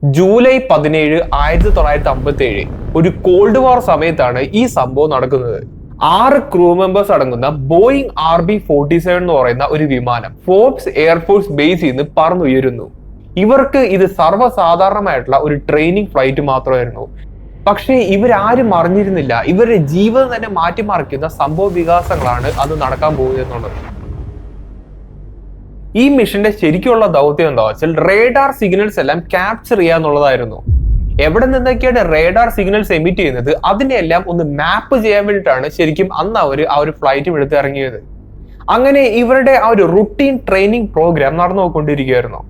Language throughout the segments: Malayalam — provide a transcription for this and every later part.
ജൂലൈ 17, 1957 ഒരു കോൾഡ് വാർ സമയത്താണ് ഈ സംഭവം നടക്കുന്നത്. 6 ക്രൂ മെമ്പേഴ്സ് അടങ്ങുന്ന ബോയിങ് RB-47 എന്ന് പറയുന്ന ഒരു വിമാനം ഫോർബ്സ് എയർഫോഴ്സ് ബേസിൽ നിന്ന് പറന്നുയരുന്നു. ഇവർക്ക് ഇത് സർവ്വസാധാരണമായിട്ടുള്ള ഒരു ട്രെയിനിങ് ഫ്ലൈറ്റ് മാത്രമായിരുന്നു. പക്ഷേ ഇവരാരും അറിഞ്ഞിരുന്നില്ല ഇവരുടെ ജീവിതം തന്നെ മാറ്റിമറിക്കുന്ന സംഭവ വികാസങ്ങളാണ് അത് നടക്കാൻ പോകുന്നത്. ഈ മിഷന്റെ ശരിക്കുള്ള ദൗത്യം എന്താ വെച്ചാൽ റേഡാർ സിഗ്നൽസ് എല്ലാം ക്യാപ്ചർ ചെയ്യുക എന്നുള്ളതായിരുന്നു. എവിടെ നിന്നൊക്കെയാണ് റേഡാർ സിഗ്നൽസ് എമിറ്റ് ചെയ്യുന്നത് അതിനെല്ലാം ഒന്ന് മാപ്പ് ചെയ്യാൻ വേണ്ടിയിട്ടാണ് ശരിക്കും അന്ന് ആ ഒരു ഫ്ലൈറ്റ് എടുത്ത് ഇറങ്ങിയത്. അങ്ങനെ ഇവരുടെ ആ ഒരു റുട്ടീൻ ട്രെയിനിങ് പ്രോഗ്രാം നടന്നു പോയിക്കൊണ്ടിരിക്കുകയായിരുന്നു.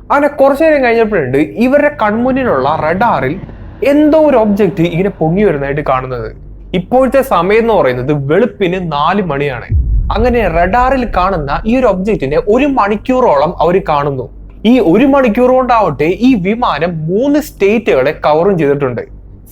അങ്ങനെ കുറച്ചു നേരം കഴിഞ്ഞപ്പോഴുണ്ട് ഇവരുടെ കൺമുന്നിലുള്ള റഡാറിൽ എന്തോ ഒരു ഒബ്ജക്റ്റ് ഇങ്ങനെ പൊങ്ങി വരുന്നതായിട്ട് കാണുന്നത്. ഇപ്പോഴത്തെ സമയം എന്ന് പറയുന്നത് വെളുപ്പിന് 4 മണിയാണ്. അങ്ങനെ റഡാറിൽ കാണുന്ന ഈ ഒരു ഒബ്ജക്റ്റിനെ 1 മണിക്കൂറോളം അവർ കാണുന്നു. ഈ 1 മണിക്കൂർ കൊണ്ടാവട്ടെ ഈ വിമാനം 3 സ്റ്റേറ്റുകളെ കവറും ചെയ്തിട്ടുണ്ട്.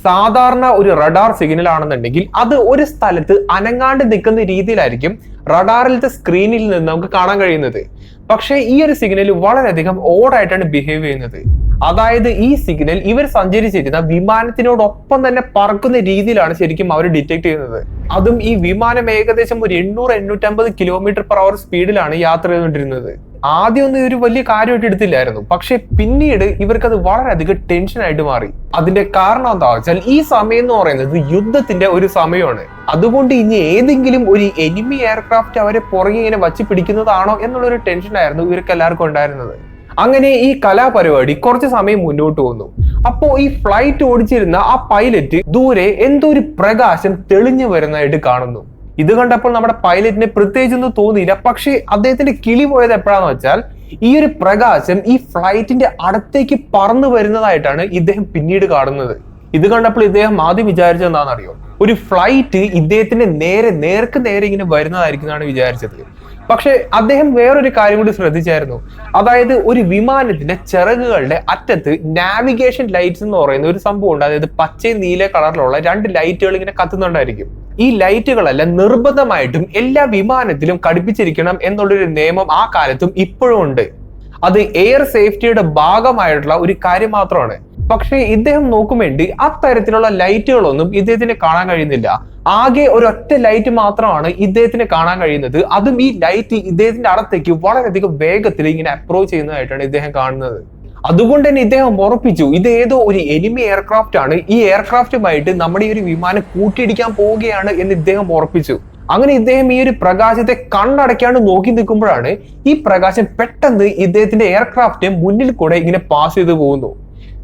സാധാരണ ഒരു റഡാർ സിഗ്നൽ ആണെന്നുണ്ടെങ്കിൽ അത് ഒരു സ്ഥലത്ത് അനങ്ങാണ്ട് നിൽക്കുന്ന രീതിയിലായിരിക്കും റഡാറിലത്തെ സ്ക്രീനിൽ നിന്ന് നമുക്ക് കാണാൻ കഴിയുന്നത്. പക്ഷേ ഈ ഒരു സിഗ്നൽ വളരെയധികം ഓഡായിട്ടാണ് ബിഹേവ് ചെയ്യുന്നത്. അതായത് ഈ സിഗ്നൽ ഇവർ സഞ്ചരിച്ചിരുന്ന വിമാനത്തിനോടൊപ്പം തന്നെ പറക്കുന്ന രീതിയിലാണ് ശരിക്കും അവർ ഡിറ്റക്ട് ചെയ്യുന്നത്. അതും ഈ വിമാനം ഏകദേശം ഒരു 800-850 km/h സ്പീഡിലാണ് യാത്ര ചെയ്തുകൊണ്ടിരുന്നത്. ആദ്യമൊന്നും ഒരു വലിയ കാര്യമായിട്ട് എടുത്തില്ലായിരുന്നു. പക്ഷെ പിന്നീട് ഇവർക്കത് വളരെയധികം ടെൻഷനായിട്ട് മാറി. അതിന്റെ കാരണം എന്താ വെച്ചാൽ ഈ സമയം എന്ന് പറയുന്നത് യുദ്ധത്തിന്റെ ഒരു സമയമാണ്. അതുകൊണ്ട് ഇനി ഏതെങ്കിലും ഒരു എനിമി എയർക്രാഫ്റ്റ് അവരെ പുറകെ ഇങ്ങനെ വച്ച് പിടിക്കുന്നതാണോ എന്നുള്ളൊരു ടെൻഷനായിരുന്നു ഇവർക്ക് എല്ലാവർക്കും ഉണ്ടായിരുന്നത്. അങ്ങനെ ഈ കലാപരിപാടി കുറച്ച് സമയം മുന്നോട്ട് വന്നു. അപ്പോ ഈ ഫ്ലൈറ്റ് ഓടിച്ചിരുന്ന ആ പൈലറ്റ് ദൂരെ എന്തോ ഒരു പ്രകാശം തെളിഞ്ഞു വരുന്നതായിട്ട് കാണുന്നു. ഇത് കണ്ടപ്പോൾ നമ്മുടെ പൈലറ്റിന് പ്രത്യേകിച്ചൊന്നും തോന്നിയില്ല. പക്ഷെ അദ്ദേഹത്തിന്റെ കിളി പോയത് എപ്പോഴാന്ന് വെച്ചാൽ ഈ ഒരു പ്രകാശം ഈ ഫ്ലൈറ്റിന്റെ അടുത്തേക്ക് പറന്നു വരുന്നതായിട്ടാണ് ഇദ്ദേഹം പിന്നീട് കാണുന്നത്. ഇത് കണ്ടപ്പോൾ ഇദ്ദേഹം ആദ്യം വിചാരിച്ചത് എന്താണെന്നറിയോ, ഒരു ഫ്ലൈറ്റ് ഇദ്ദേഹത്തിന്റെ നേർക്ക് നേരെ ഇങ്ങനെ വരുന്നതായിരിക്കുന്നതാണ് വിചാരിച്ചത്. പക്ഷെ അദ്ദേഹം വേറൊരു കാര്യം കൂടി ശ്രദ്ധിച്ചായിരുന്നു. അതായത് ഒരു വിമാനത്തിന്റെ ചിറകുകളുടെ അറ്റത്ത് നാവിഗേഷൻ ലൈറ്റ്സ് എന്ന് പറയുന്ന ഒരു സംഭവം ഉണ്ട്. അതായത് പച്ചയും നീല കളറിലുള്ള 2 ലൈറ്റുകൾ ഇങ്ങനെ കത്തുന്നുണ്ടായിരിക്കും. ഈ ലൈറ്റുകളെല്ലാം നിർബന്ധമായിട്ടും എല്ലാ വിമാനത്തിലും ഘടിപ്പിച്ചിരിക്കണം എന്നുള്ളൊരു നിയമം ആ കാലത്തും ഇപ്പോഴും ഉണ്ട്. അത് എയർ സേഫ്റ്റിയുടെ ഭാഗമായിട്ടുള്ള ഒരു കാര്യം മാത്രമാണ്. പക്ഷേ ഇദ്ദേഹം നോക്കും വേണ്ടി അത്തരത്തിലുള്ള ലൈറ്റുകളൊന്നും ഇദ്ദേഹത്തിന് കാണാൻ കഴിയുന്നില്ല. ആകെ ഒരൊറ്റ ലൈറ്റ് മാത്രമാണ് ഇദ്ദേഹത്തിന് കാണാൻ കഴിയുന്നത്. അതും ഈ ലൈറ്റ് ഇദ്ദേഹത്തിന്റെ അടുത്തേക്ക് വളരെയധികം വേഗത്തിൽ ഇങ്ങനെ അപ്രോച്ച് ചെയ്യുന്നതായിട്ടാണ് ഇദ്ദേഹം കാണുന്നത്. അതുകൊണ്ട് തന്നെ ഇദ്ദേഹം ഉറപ്പിച്ചു ഇത് ഏതോ ഒരു എനിമി എയർക്രാഫ്റ്റ് ആണ്, ഈ എയർക്രാഫ്റ്റുമായിട്ട് നമ്മുടെ ഈ ഒരു വിമാനം കൂട്ടിയിടിക്കാൻ പോവുകയാണ് എന്ന് ഇദ്ദേഹം ഉറപ്പിച്ചു. അങ്ങനെ ഇദ്ദേഹം ഈ ഒരു പ്രകാശത്തെ കണ്ണടയ്ക്കാണ്ട് നോക്കി നിൽക്കുമ്പോഴാണ് ഈ പ്രകാശം പെട്ടെന്ന് ഇദ്ദേഹത്തിന്റെ എയർക്രാഫ്റ്റ് മുന്നിൽ കൂടെ ഇങ്ങനെ പാസ് ചെയ്തു പോകുന്നു.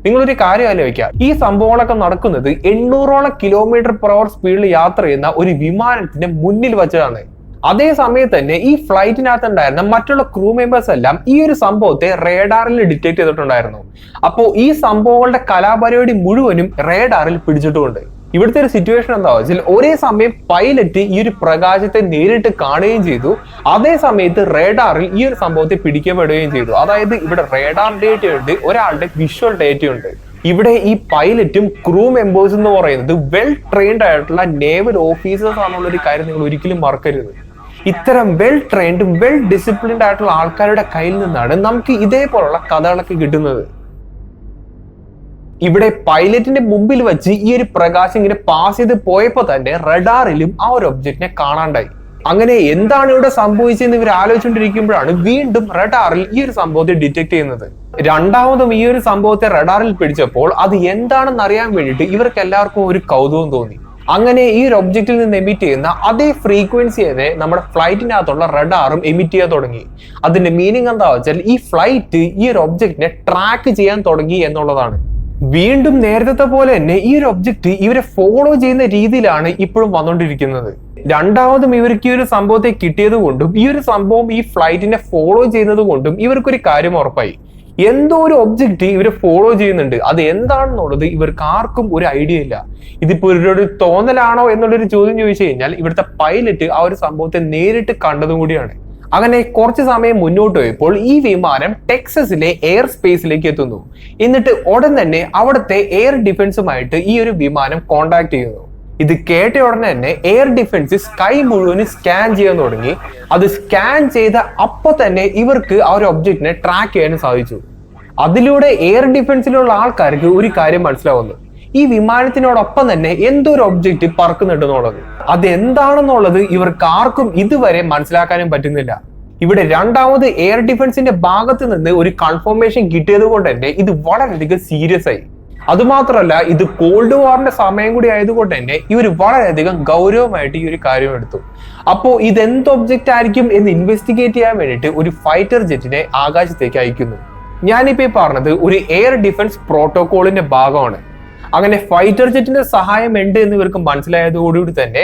നിങ്ങളൊരു കാര്യം ആലോചിക്കുക, ഈ സംഭവങ്ങളൊക്കെ നടക്കുന്നത് 800ഓളം km/h സ്പീഡിൽ യാത്ര ചെയ്യുന്ന ഒരു വിമാനത്തിന്റെ മുന്നിൽ വെച്ചതാണ്. അതേ സമയത്ത് തന്നെ ഈ ഫ്ലൈറ്റിനകത്ത് ഉണ്ടായിരുന്ന മറ്റുള്ള ക്രൂ മെമ്പേഴ്സ് എല്ലാം ഈ ഒരു സംഭവത്തെ റേഡാറിൽ ഡിറ്റക്ട് ചെയ്തിട്ടുണ്ടായിരുന്നു. അപ്പോൾ ഈ സംഭവങ്ങളുടെ കലാപരിപാടി മുഴുവനും റേഡാറിൽ പിടിച്ചിട്ടുമുണ്ട്. ഇവിടുത്തെ ഒരു സിറ്റുവേഷൻ എന്താ വെച്ചാൽ ഒരേ സമയം പൈലറ്റ് ഈ ഒരു പ്രകാശത്തെ നേരിട്ട് കാണുകയും ചെയ്തു, അതേ സമയത്ത് റേഡാറിൽ ഈ ഒരു സംഭവത്തെ പിടിക്കപ്പെടുകയും ചെയ്തു. അതായത് ഇവിടെ റേഡാർ ഡേറ്റ ഉണ്ട്, ഒരാളുടെ വിഷ്വൽ ഡേറ്റ ഉണ്ട്. ഇവിടെ ഈ പൈലറ്റും ക്രൂ മെമ്പേഴ്സ് എന്ന് പറയുന്നത് വെൽ ട്രെയിൻഡ് ആയിട്ടുള്ള നേവൽ ഓഫീസേഴ്സ് ആണെന്നുള്ള ഒരു കാര്യം നിങ്ങൾ ഒരിക്കലും മറക്കരുത്. ഇത്തരം വെൽ ട്രെയിൻഡ് വെൽ ഡിസിപ്ലിൻഡ് ആയിട്ടുള്ള ആൾക്കാരുടെ കയ്യിൽ നിന്നാണ് നമുക്ക് ഇതേപോലുള്ള കഥകളൊക്കെ കിട്ടുന്നത്. ഇവിടെ പൈലറ്റിന്റെ മുമ്പിൽ വെച്ച് ഈ ഒരു പ്രകാശം ഇങ്ങനെ പാസ് ചെയ്ത് പോയപ്പോ തന്നെ റഡാറിലും ആ ഒരു ഒബ്ജക്റ്റിനെ കാണാണ്ടായി. അങ്ങനെ എന്താണ് ഇവിടെ സംഭവിച്ചതെന്ന് ഇവർ ആലോചിച്ചുകൊണ്ടിരിക്കുമ്പോഴാണ് വീണ്ടും റഡാറിൽ ഈ ഒരു സംഭവത്തെ ഡിറ്റക്ട് ചെയ്യുന്നത്. രണ്ടാമതും ഈ ഒരു സംഭവത്തെ റഡാറിൽ പിടിച്ചപ്പോൾ അത് എന്താണെന്ന് അറിയാൻ വേണ്ടിയിട്ട് ഇവർക്ക് എല്ലാവർക്കും ഒരു കൗതുകം തോന്നി. അങ്ങനെ ഈ ഒരു ഒബ്ജക്റ്റിൽ നിന്ന് എമിറ്റ് ചെയ്യുന്ന അതേ ഫ്രീക്വൻസി തന്നെ നമ്മുടെ ഫ്ലൈറ്റിനകത്തുള്ള റഡാറും എമിറ്റ് ചെയ്യാൻ തുടങ്ങി. അതിന്റെ മീനിങ് എന്താ വെച്ചാൽ ഈ ഫ്ലൈറ്റ് ഈ ഒരു ഒബ്ജക്റ്റിനെ ട്രാക്ക് ചെയ്യാൻ തുടങ്ങി എന്നുള്ളതാണ്. വീണ്ടും നേരത്തെ പോലെ തന്നെ ഈ ഒരു ഒബ്ജക്റ്റ് ഇവരെ ഫോളോ ചെയ്യുന്ന രീതിയിലാണ് ഇപ്പോഴും വന്നുകൊണ്ടിരിക്കുന്നത്. രണ്ടാമതും ഇവർക്ക് ഈ ഒരു സംഭവത്തെ കിട്ടിയത് കൊണ്ടും ഈ ഒരു സംഭവം ഈ ഫ്ലൈറ്റിനെ ഫോളോ ചെയ്യുന്നത് കൊണ്ടും ഇവർക്കൊരു കാര്യം ഉറപ്പായി, എന്തോ ഒരു ഒബ്ജക്റ്റ് ഇവരെ ഫോളോ ചെയ്യുന്നുണ്ട്. അത് എന്താണെന്നുള്ളത് ഇവർക്ക് ആർക്കും ഒരു ഐഡിയ ഇല്ല. ഇതിപ്പോ ഒരു തോന്നലാണോ എന്നുള്ളൊരു ചോദ്യം ചോദിച്ചു കഴിഞ്ഞാൽ ഇവിടുത്തെ പൈലറ്റ് ആ ഒരു സംഭവത്തെ നേരിട്ട് കണ്ടതും കൂടിയാണ്. അങ്ങനെ കുറച്ച് സമയം മുന്നോട്ട് പോയപ്പോൾ ഈ വിമാനം ടെക്സസിലെ എയർ സ്പേസിലേക്ക് എത്തുന്നു. എന്നിട്ട് ഉടൻ തന്നെ അവിടുത്തെ എയർ ഡിഫൻസുമായിട്ട് ഈ ഒരു വിമാനം കോണ്ടാക്ട് ചെയ്യുന്നു. ഇത് കേട്ട ഉടനെ തന്നെ എയർ ഡിഫൻസ് സ്കൈ മുഴുവൻ സ്കാൻ ചെയ്യാൻ തുടങ്ങി. അത് സ്കാൻ ചെയ്ത അപ്പൊ തന്നെ ഇവർക്ക് ആ ഒരു ഒബ്ജക്റ്റിനെ ട്രാക്ക് ചെയ്യാനും സാധിച്ചു. അതിലൂടെ എയർ ഡിഫൻസിലുള്ള ആൾക്കാർക്ക് ഒരു കാര്യം മനസ്സിലാവുന്നു, ഈ വിമാനത്തിനോടൊപ്പം തന്നെ എന്തോ ഒരു ഒബ്ജക്റ്റ് പറക്കുന്നുണ്ടെന്നുള്ളത്. അത് എന്താണെന്നുള്ളത് ഇവർക്ക് ആർക്കും ഇതുവരെ മനസ്സിലാക്കാനും പറ്റുന്നില്ല. ഇവിടെ രണ്ടാമത് എയർ ഡിഫൻസിന്റെ ഭാഗത്ത് നിന്ന് ഒരു കൺഫർമേഷൻ കിട്ടിയത് കൊണ്ട് തന്നെ ഇത് വളരെയധികം സീരിയസ് ആയി. അതുമാത്രമല്ല, ഇത് കോൾഡ് വാറിന്റെ സമയം കൂടി ആയതുകൊണ്ട് തന്നെ ഇവർ വളരെയധികം ഗൗരവമായിട്ട് ഈ ഒരു കാര്യം എടുത്തു. അപ്പോ ഇതെന്ത് ഒബ്ജക്റ്റ് ആയിരിക്കും എന്ന് ഇൻവെസ്റ്റിഗേറ്റ് ചെയ്യാൻ വേണ്ടിയിട്ട് ഒരു ഫൈറ്റർ ജെറ്റിനെ ആകാശത്തേക്ക് അയക്കുന്നു. ഞാനിപ്പോ പറഞ്ഞത് ഒരു എയർ ഡിഫൻസ് പ്രോട്ടോകോളിന്റെ ഭാഗമാണ്. അങ്ങനെ ഫൈറ്റർ ജെറ്റിന്റെ സഹായം ഉണ്ട് എന്ന് ഇവർക്ക് മനസ്സിലായതോടുകൂടി തന്നെ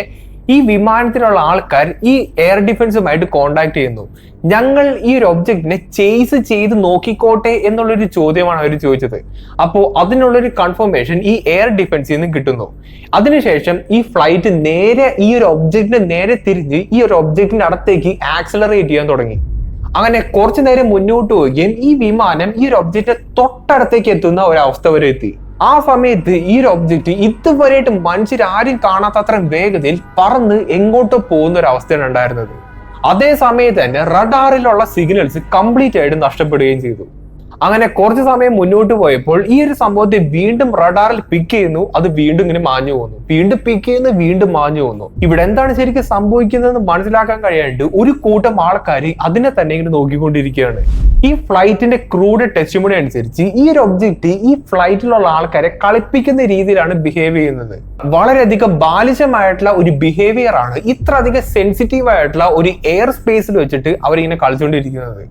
ഈ വിമാനത്തിലുള്ള ആൾക്കാർ ഈ എയർ ഡിഫൻസുമായിട്ട് കോണ്ടാക്ട് ചെയ്യുന്നു. ഞങ്ങൾ ഈ ഒരു ഒബ്ജക്റ്റിനെ ചേസ് ചെയ്ത് നോക്കിക്കോട്ടെ എന്നുള്ളൊരു ചോദ്യമാണ് അവർ ചോദിച്ചത്. അപ്പോൾ അതിനുള്ളൊരു കൺഫർമേഷൻ ഈ എയർ ഡിഫൻസിൽ നിന്ന് കിട്ടുന്നു. അതിനുശേഷം ഈ ഫ്ലൈറ്റ് നേരെ ഈ ഒരു ഒബ്ജക്റ്റിനെ നേരെ തിരിഞ്ഞ് ഈ ഒരു ഒബ്ജക്റ്റിന്റെ അടുത്തേക്ക് ആക്സലറേറ്റ് ചെയ്യാൻ തുടങ്ങി. അങ്ങനെ കുറച്ചു നേരം മുന്നോട്ട് പോവുകയും ഈ വിമാനം ഈ ഒരു ഒബ്ജക്റ്റിന്റെ തൊട്ടടുത്തേക്ക് എത്തുന്ന ഒരവസ്ഥ വരെ എത്തി. ആ സമയത്ത് ഈ ഒരു ഒബ്ജക്റ്റ് ഇതുവരെയായിട്ട് മനുഷ്യരാരും കാണാത്തത്ര വേഗതയിൽ പറന്ന് എങ്ങോട്ടോ പോകുന്ന ഒരു അവസ്ഥയാണ് ഉണ്ടായിരുന്നത്. അതേ സമയത്ത് തന്നെ റഡാറിലുള്ള സിഗ്നൽസ് കംപ്ലീറ്റ് ആയിട്ട് നഷ്ടപ്പെടുകയും ചെയ്തു. അങ്ങനെ കുറച്ച് സമയം മുന്നോട്ട് പോയപ്പോൾ ഈ ഒരു സംഭവത്തെ വീണ്ടും റഡാറിൽ പിക്ക് ചെയ്യുന്നു. അത് വീണ്ടും ഇങ്ങനെ മാഞ്ഞു പോകുന്നു, വീണ്ടും പിക്ക് ചെയ്യുന്നു, വീണ്ടും മാഞ്ഞു പോകുന്നു. ഇവിടെ എന്താണ് ശരിക്കും സംഭവിക്കുന്നതെന്ന് മനസ്സിലാക്കാൻ കഴിയാണ്ട് ഒരു കൂട്ടം ആൾക്കാർ അതിനെ തന്നെ ഇങ്ങനെ നോക്കിക്കൊണ്ടിരിക്കുകയാണ്. ഈ ഫ്ലൈറ്റിന്റെ ക്രൂഡ് ടെസ്റ്റിമണി അനുസരിച്ച് ഈ ഒരു ഒബ്ജക്റ്റ് ഈ ഫ്ലൈറ്റിലുള്ള ആൾക്കാരെ കളിപ്പിക്കുന്ന രീതിയിലാണ് ബിഹേവ് ചെയ്യുന്നത്. വളരെയധികം ബാലിശമായിട്ടുള്ള ഒരു ബിഹേവിയർ ആണ് ഇത്ര അധികം സെൻസിറ്റീവ് ആയിട്ടുള്ള ഒരു എയർ സ്പേസിൽ വെച്ചിട്ട് അവരിങ്ങനെ കളിച്ചുകൊണ്ടിരിക്കുന്നത്.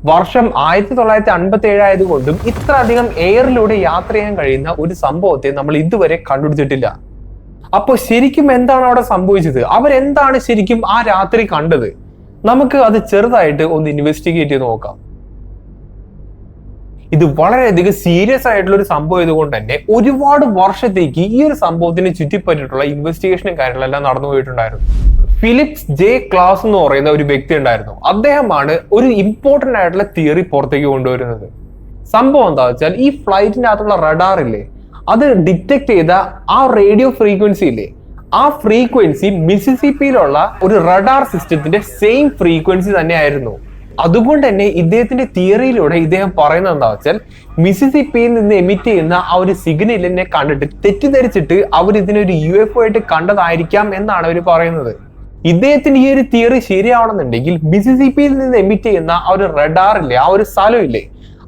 വർഷം 1957 ആയതുകൊണ്ടും ഇത്ര അധികം എയറിലൂടെ യാത്ര ചെയ്യാൻ കഴിയുന്ന ഒരു സംഭവത്തെ നമ്മൾ ഇതുവരെ കണ്ടുപിടിച്ചിട്ടില്ല. അപ്പൊ ശരിക്കും എന്താണ് അവിടെ സംഭവിച്ചത്? അവരെന്താണ് ശരിക്കും ആ രാത്രി കണ്ടത്? നമുക്ക് അത് ചെറുതായിട്ട് ഒന്ന് ഇൻവെസ്റ്റിഗേറ്റ് ചെയ്ത് നോക്കാം. ഇത് വളരെയധികം സീരിയസ് ആയിട്ടുള്ള ഒരു സംഭവം ഇതുകൊണ്ട് തന്നെ ഒരുപാട് വർഷത്തേക്ക് ഈ ഒരു സംഭവത്തിന് ചുറ്റിപ്പറ്റിയിട്ടുള്ള ഇൻവെസ്റ്റിഗേഷനും കാര്യങ്ങളെല്ലാം നടന്നു പോയിട്ടുണ്ടായിരുന്നു. ഫിലിപ്സ് ജെ ക്ലാസ് എന്ന് പറയുന്ന ഒരു വ്യക്തി ഉണ്ടായിരുന്നു. അദ്ദേഹമാണ് ഒരു ഇമ്പോർട്ടന്റ് ആയിട്ടുള്ള തിയറി പുറത്തേക്ക് കൊണ്ടുവരുന്നത്. സംഭവം എന്താ വെച്ചാൽ, ഈ ഫ്ലൈറ്റിന്റെ അകത്തുള്ള റഡാർ ഇല്ലേ, അത് ഡിറ്റക്ട് ചെയ്ത ആ റേഡിയോ ഫ്രീക്വൻസി ഇല്ലേ, ആ ഫ്രീക്വൻസി മിസിസിപ്പിയിലുള്ള ഒരു റഡാർ സിസ്റ്റത്തിന്റെ സെയിം ഫ്രീക്വൻസി തന്നെയായിരുന്നു. അതുകൊണ്ട് തന്നെ ഇദ്ദേഹത്തിന്റെ തിയറിയിലൂടെ ഇദ്ദേഹം പറയുന്നത് എന്താ വെച്ചാൽ, മിസിസിപ്പിയിൽ നിന്ന് എമിറ്റ് ചെയ്യുന്ന ആ ഒരു സിഗ്നലിനെ കണ്ടിട്ട് തെറ്റിദ്ധരിച്ചിട്ട് അവർ ഇതിനൊരു UFO ആയിട്ട് കണ്ടതായിരിക്കാം എന്നാണ് അവർ പറയുന്നത്. ഇദ്ദേഹത്തിന് ഈ ഒരു തിയറി ശരിയാവണമെന്നുണ്ടെങ്കിൽ മിസിസിപ്പിയിൽ നിന്ന് എമിറ്റ് ചെയ്യുന്ന ആ ഒരു റഡാറില്ലേ, ആ ഒരു സ്ഥലം ഇല്ലേ,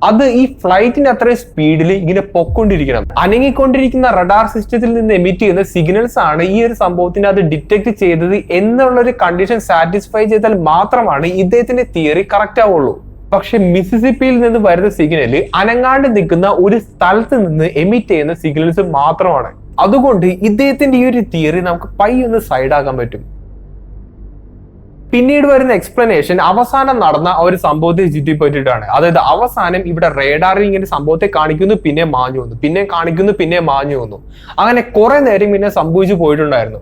അത് ഈ ഫ്ലൈറ്റിന് അത്രയും സ്പീഡിൽ ഇങ്ങനെ പൊക്കൊണ്ടിരിക്കണം. അനങ്ങിക്കൊണ്ടിരിക്കുന്ന റഡാർ സിസ്റ്റത്തിൽ നിന്ന് എമിറ്റ് ചെയ്യുന്ന സിഗ്നൽസ് ആണ് ഈ ഒരു സംഭവത്തിന് അത് ഡിറ്റക്ട് ചെയ്തത് എന്നുള്ള ഒരു കണ്ടീഷൻ സാറ്റിസ്ഫൈ ചെയ്താൽ മാത്രമാണ് ഇദ്ദേഹത്തിന്റെ തിയറി കറക്റ്റ് ആവുള്ളൂ. പക്ഷെ മിസിസിപ്പിയിൽ നിന്ന് വരുന്ന സിഗ്നൽ അനങ്ങാണ്ട് നിൽക്കുന്ന ഒരു സ്ഥലത്ത് നിന്ന് എമിറ്റ് ചെയ്യുന്ന സിഗ്നൽസ് മാത്രമാണ്. അതുകൊണ്ട് ഇദ്ദേഹത്തിന്റെ ഈ ഒരു തിയറി നമുക്ക് പയ്യൊന്ന് സൈഡാക്കാൻ പറ്റും. പിന്നീട് വരുന്ന എക്സ്പ്ലനേഷൻ അവസാനം നടന്ന ഒരു സംഭവത്തെ ചുറ്റിപ്പറ്റിയിട്ടാണ്. അതായത് അവസാനം ഇവിടെ റേഡാറിൽ ഇങ്ങനെ സംഭവത്തെ കാണിക്കുന്നു, പിന്നെ മാഞ്ഞു വന്നു, പിന്നെ കാണിക്കുന്നു, പിന്നെ മാഞ്ഞു വന്നു. അങ്ങനെ കുറെ നേരം പിന്നെ സംഭവിച്ചു പോയിട്ടുണ്ടായിരുന്നു.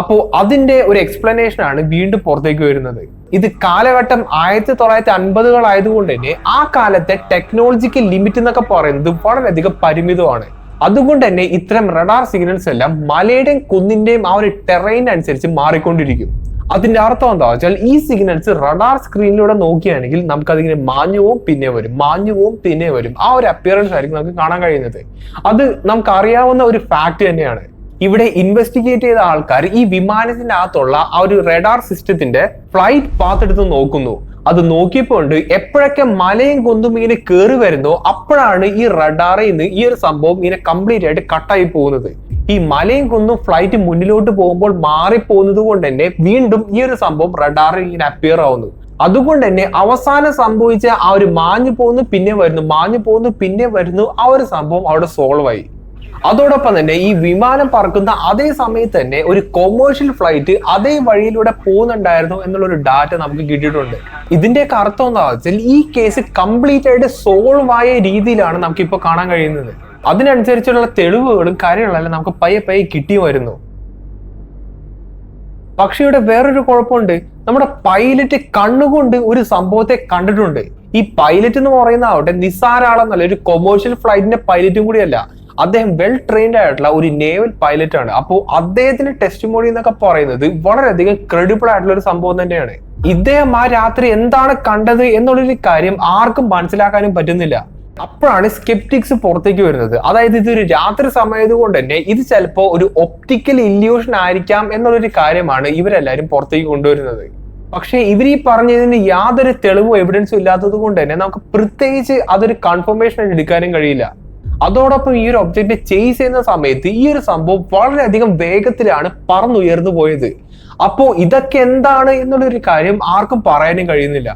അപ്പോ അതിന്റെ ഒരു എക്സ്പ്ലനേഷൻ ആണ് വീണ്ടും പുറത്തേക്ക് വരുന്നത്. ഇത് കാലഘട്ടം 1950-കൾ ആയതുകൊണ്ട് തന്നെ ആ കാലത്തെ ടെക്നോളജിക്കൽ ലിമിറ്റ് എന്നൊക്കെ പറയുന്നത് വളരെയധികം പരിമിതമാണ്. അതുകൊണ്ട് തന്നെ ഇത്തരം റഡാർ സിഗ്നൽസ് എല്ലാം മലയുടെയും കുന്നിന്റെയും ആ ഒരു ടെറൈൻ അനുസരിച്ച് മാറിക്കൊണ്ടിരിക്കും. അതിന്റെ അർത്ഥം എന്താ വെച്ചാൽ, ഈ സിഗ്നൽസ് റഡാർ സ്ക്രീനിലൂടെ നോക്കുകയാണെങ്കിൽ നമുക്ക് അതിങ്ങനെ മാഞ്ഞുപോവും പിന്നെ വരും, മാഞ്ഞുപോവും പിന്നെ വരും. ആ ഒരു അപ്പിയറൻസ് ആയിരിക്കും നമുക്ക് കാണാൻ കഴിയുന്നത്. അത് നമുക്ക് അറിയാവുന്ന ഒരു ഫാക്ട് തന്നെയാണ്. ഇവിടെ ഇൻവെസ്റ്റിഗേറ്റ് ചെയ്ത ആൾക്കാർ ഈ വിമാനത്തിന്റെ അകത്തുള്ള ആ ഒരു റഡാർ സിസ്റ്റത്തിന്റെ ഫ്ലൈറ്റ് പാത്ത് എടുത്ത് നോക്കുന്നു. അത് നോക്കിയപ്പോണ്ട് എപ്പോഴൊക്കെ മലയും കുന്നും ഇങ്ങനെ കയറി വരുന്നോ അപ്പോഴാണ് ഈ റഡാറിൽ നിന്ന് ഈ ഒരു സംഭവം ഇങ്ങനെ കംപ്ലീറ്റ് ആയിട്ട് കട്ടായി പോകുന്നത്. ഈ മലയും കുന്നും ഫ്ലൈറ്റ് മുന്നിലോട്ട് പോകുമ്പോൾ മാറിപ്പോകുന്നത് കൊണ്ട് തന്നെ വീണ്ടും ഈ ഒരു സംഭവം റഡാറിൽ ഇങ്ങനെ അപ്പിയർ ആവുന്നു. അതുകൊണ്ട് തന്നെ അവസാനം സംഭവിച്ച ആ ഒരു മാഞ്ഞു പോകുന്നു പിന്നെ വരുന്നു, മാഞ്ഞു പോകുന്നു പിന്നെ വരുന്നു, ആ ഒരു സംഭവം അവിടെ സോൾവ് ആയി. അതോടൊപ്പം തന്നെ ഈ വിമാനം പറക്കുന്ന അതേ സമയത്ത് തന്നെ ഒരു കൊമേഴ്ഷ്യൽ ഫ്ലൈറ്റ് അതേ വഴിയിലൂടെ പോകുന്നുണ്ടായിരുന്നു എന്നുള്ളൊരു ഡാറ്റ നമുക്ക് കിട്ടിയിട്ടുണ്ട്. ഇതിന്റെയൊക്കെ അർത്ഥം എന്താ വെച്ചാൽ, ഈ കേസ് കംപ്ലീറ്റ് ആയിട്ട് സോൾവ് ആയ രീതിയിലാണ് നമുക്കിപ്പോൾ കാണാൻ കഴിയുന്നത്. അതിനനുസരിച്ചുള്ള തെളിവുകളും കാര്യങ്ങളെല്ലാം നമുക്ക് പയ്യെ പയ്യെ കിട്ടി വരുന്നു. പക്ഷെ ഇവിടെ വേറൊരു കുഴപ്പമുണ്ട്. നമ്മുടെ പൈലറ്റ് കണ്ണുകൊണ്ട് ഒരു സംഭവത്തെ കണ്ടിട്ടുണ്ട്. ഈ പൈലറ്റ് എന്ന് പറയുന്ന ആവട്ടെ നിസ്സാര ആളെന്നല്ല, ഒരു കൊമേഴ്ഷ്യൽ ഫ്ലൈറ്റിന്റെ പൈലറ്റും കൂടിയല്ല. അദ്ദേഹം വെൽ ട്രെയിൻഡ് ആയിട്ടുള്ള ഒരു നേവൽ പൈലറ്റ് ആണ്. അപ്പോൾ അദ്ദേഹത്തിന്റെ ടെസ്റ്റിമോണി എന്നൊക്കെ പറയുന്നത് വളരെയധികം ക്രെഡിബിൾ ആയിട്ടുള്ള ഒരു സംഭവം തന്നെയാണ്. ഇദ്ദേഹം ആ രാത്രി എന്താണ് കണ്ടത് എന്നുള്ളൊരു കാര്യം ആർക്കും മനസ്സിലാക്കാനും പറ്റുന്നില്ല. അപ്പോഴാണ് സ്കെപ്റ്റിക്സ് പുറത്തേക്ക് വരുന്നത്. അതായത് ഇതൊരു രാത്രി സമയത് കൊണ്ട് തന്നെ ഇത് ചിലപ്പോ ഒരു ഒപ്റ്റിക്കൽ ഇല്യൂഷൻ ആയിരിക്കാം എന്നുള്ളൊരു കാര്യമാണ് ഇവരെല്ലാരും പുറത്തേക്ക് കൊണ്ടുവരുന്നത്. പക്ഷെ ഇവർ ഈ പറഞ്ഞതിന് യാതൊരു തെളിവോ എവിഡൻസും ഇല്ലാത്തത് കൊണ്ട് തന്നെ നമുക്ക് പ്രത്യേകിച്ച് അതൊരു കൺഫർമേഷൻ ആയിട്ട് എടുക്കാനും കഴിയില്ല. അതോടൊപ്പം ഈ ഒരു ഒബ്ജക്റ്റ് ചേസ് ചെയ്യുന്ന സമയത്ത് ഈ ഒരു സംഭവം വളരെയധികം വേഗത്തിലാണ് പറന്നുയർന്നു പോയത്. അപ്പോ ഇതൊക്കെ എന്താണ് എന്നുള്ളൊരു കാര്യം ആർക്കും പറയാനും കഴിയുന്നില്ല.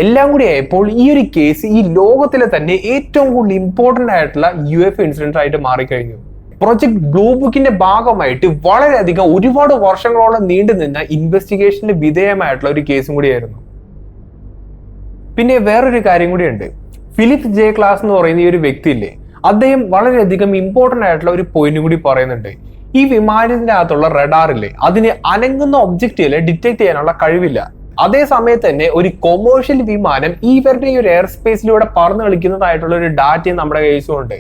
എല്ലാം കൂടി ആയപ്പോൾ ഈ ഒരു കേസ് ഈ ലോകത്തിലെ തന്നെ ഏറ്റവും കൂടുതൽ ഇമ്പോർട്ടന്റ് ആയിട്ടുള്ള UFO ഇൻസിഡന്റ് ആയിട്ട് മാറിക്കഴിഞ്ഞു. പ്രൊജക്ട് ബ്ലൂ ബുക്കിന്റെ ഭാഗമായിട്ട് വളരെയധികം ഒരുപാട് വർഷങ്ങളോളം നീണ്ടു നിന്ന ഇൻവെസ്റ്റിഗേഷന് വിധേയമായിട്ടുള്ള ഒരു കേസും കൂടിയായിരുന്നു. പിന്നെ വേറൊരു കാര്യം കൂടിയുണ്ട്. ഫിലിപ്പ് ജെ ക്ലാസ് എന്ന് പറയുന്ന ഈ ഒരു വ്യക്തിയില്ലേ, അദ്ദേഹം വളരെയധികം ഇമ്പോർട്ടന്റ് ആയിട്ടുള്ള ഒരു പോയിന്റ് കൂടി പറയുന്നുണ്ട്. ഈ വിമാനത്തിന്റെ അകത്തുള്ള റഡാറില്ലേ, അതിന് അനങ്ങുന്ന ഒബ്ജക്റ്റുകളെ ഡിറ്റക്ട് ചെയ്യാനുള്ള കഴിവില്ല. അതേ സമയത്ത് തന്നെ ഒരു കൊമേഴ്ഷ്യൽ വിമാനം ഇവരുടെ ഈ ഒരു എയർ സ്പേസിലൂടെ പറന്നു കളിക്കുന്നതായിട്ടുള്ള ഒരു ഡാറ്റയും നമ്മുടെ കയ്യിലുണ്ട്.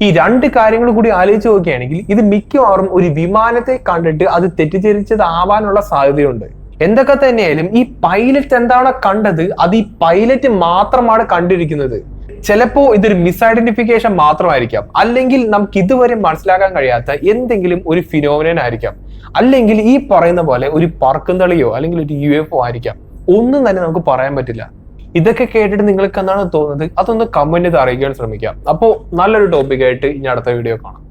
ഈ രണ്ട് കാര്യങ്ങൾ കൂടി ആലോചിച്ച് നോക്കുകയാണെങ്കിൽ ഇത് മിക്കവാറും ഒരു വിമാനത്തെ കണ്ടിട്ട് അത് തെറ്റിദ്ധരിച്ചതാവാനുള്ള സാധ്യതയുണ്ട്. എന്തൊക്കെ തന്നെയായാലും ഈ പൈലറ്റ് എന്താണോ കണ്ടത് അത് ഈ പൈലറ്റ് മാത്രമാണ് കണ്ടിരിക്കുന്നത്. ചിലപ്പോ ഇതൊരു മിസ് ഐഡന്റിഫിക്കേഷൻ മാത്രമായിരിക്കാം, അല്ലെങ്കിൽ നമുക്ക് ഇതുവരെ മനസ്സിലാക്കാൻ കഴിയാത്ത എന്തെങ്കിലും ഒരു ഫിനോമിനൻ ആയിരിക്കാം, അല്ലെങ്കിൽ ഈ പറയുന്ന പോലെ ഒരു പറക്കുംതളിയോ അല്ലെങ്കിൽ ഒരു UFO ആയിരിക്കാം. ഒന്നും തന്നെ നമുക്ക് പറയാൻ പറ്റില്ല. ഇതൊക്കെ കേട്ടിട്ട് നിങ്ങൾക്ക് എന്താണ് തോന്നുന്നത്? അതൊന്ന് കമന്റ് ചെയ്ത് അറിയിക്കാൻ ശ്രമിക്കാം. അപ്പോൾ നല്ലൊരു ടോപ്പിക്കായിട്ട് ഇനി അടുത്ത വീഡിയോ കാണാം.